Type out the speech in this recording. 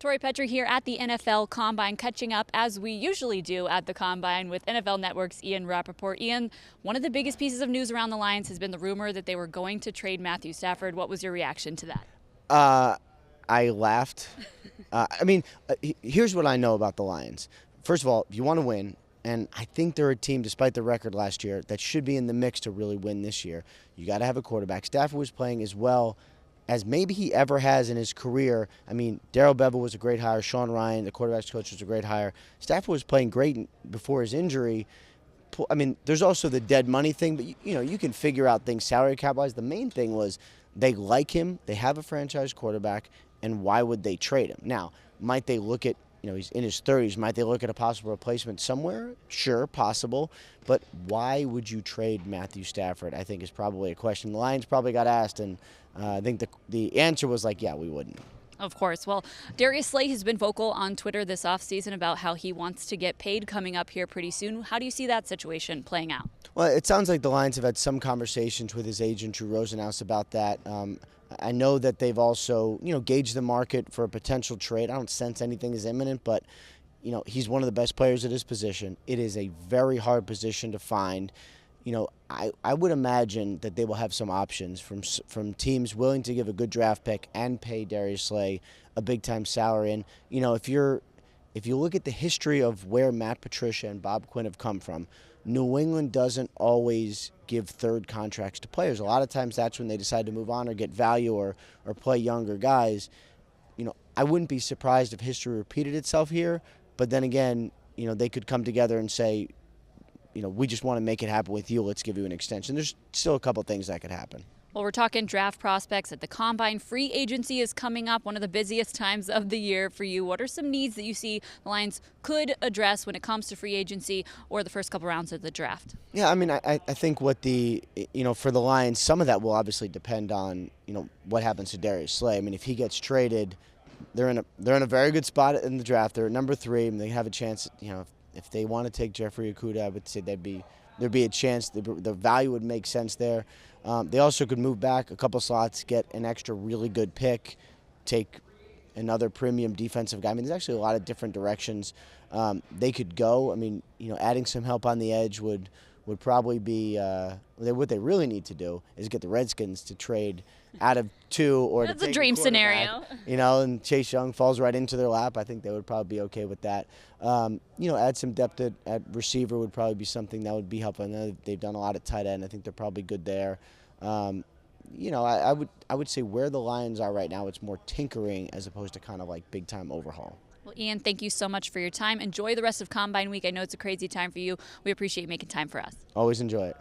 Tori Petry here at the NFL Combine, catching up as we usually do at the Combine with NFL Network's Ian Rapoport. Ian, one of the biggest pieces of news around the Lions has been the rumor that they were going to trade Matthew Stafford. What was your reaction to that? I laughed. Here's what I know about the Lions. First of all, if you want to win, and I think they're a team, despite the record last year, that should be in the mix to really win this year. You got to have a quarterback. Stafford was playing as well as maybe he ever has in his career. I mean, Darrell Bevel was a great hire. Sean Ryan, the quarterback's coach, was a great hire. Stafford was playing great before his injury. I mean, there's also the dead money thing, but you can figure out things salary cap-wise. The main thing was they like him, they have a franchise quarterback, and why would they trade him? Now, might they look at, he's in his 30s, might they look at a possible replacement somewhere? Sure, possible. But why would you trade Matthew Stafford, I think, is probably a question the Lions probably got asked, and I think the answer was like, yeah, we wouldn't. Of course. Well, Darius Slay has been vocal on Twitter this offseason about how he wants to get paid coming up here pretty soon. How do you see that situation playing out? Well, it sounds like the Lions have had some conversations with his agent, Drew Rosenhaus, about that. I know that they've also, gauged the market for a potential trade. I don't sense anything is imminent, but, he's one of the best players at his position. It is a very hard position to find. I would imagine that they will have some options from teams willing to give a good draft pick and pay Darius Slay a big-time salary. And, if you look at the history of where Matt Patricia and Bob Quinn have come from, New England doesn't always give third contracts to players. A lot of times that's when they decide to move on or get value or play younger guys. I wouldn't be surprised if history repeated itself here, but then again, they could come together and say, we just want to make it happen with you. Let's give you an extension. There's still a couple things that could happen. Well, we're talking draft prospects at the Combine. Free agency is coming up, one of the busiest times of the year for you. What are some needs that you see the Lions could address when it comes to free agency or the first couple rounds of the draft? Yeah, I think what for the Lions, some of that will obviously depend on, what happens to Darius Slay. I mean, if he gets traded, they're in a very good spot in the draft. They're at number 3, and they have a chance, if they want to take Jeffrey Okudah, I would say there'd be a chance. The value would make sense there. They also could move back a couple slots, get an extra really good pick, take another premium defensive guy. I mean, there's actually a lot of different directions they could go. I mean, adding some help on the edge would probably be what they really need to do is get the Redskins to trade out of 2 or that's to take a dream scenario. And Chase Young falls right into their lap. I think they would probably be okay with that. Add some depth at receiver would probably be something that would be helpful. I know they've done a lot at tight end. I think they're probably good there. I would say where the Lions are right now, it's more tinkering as opposed to kind of like big time overhaul. Well, Ian, thank you so much for your time. Enjoy the rest of Combine Week. I know it's a crazy time for you. We appreciate you making time for us. Always enjoy it.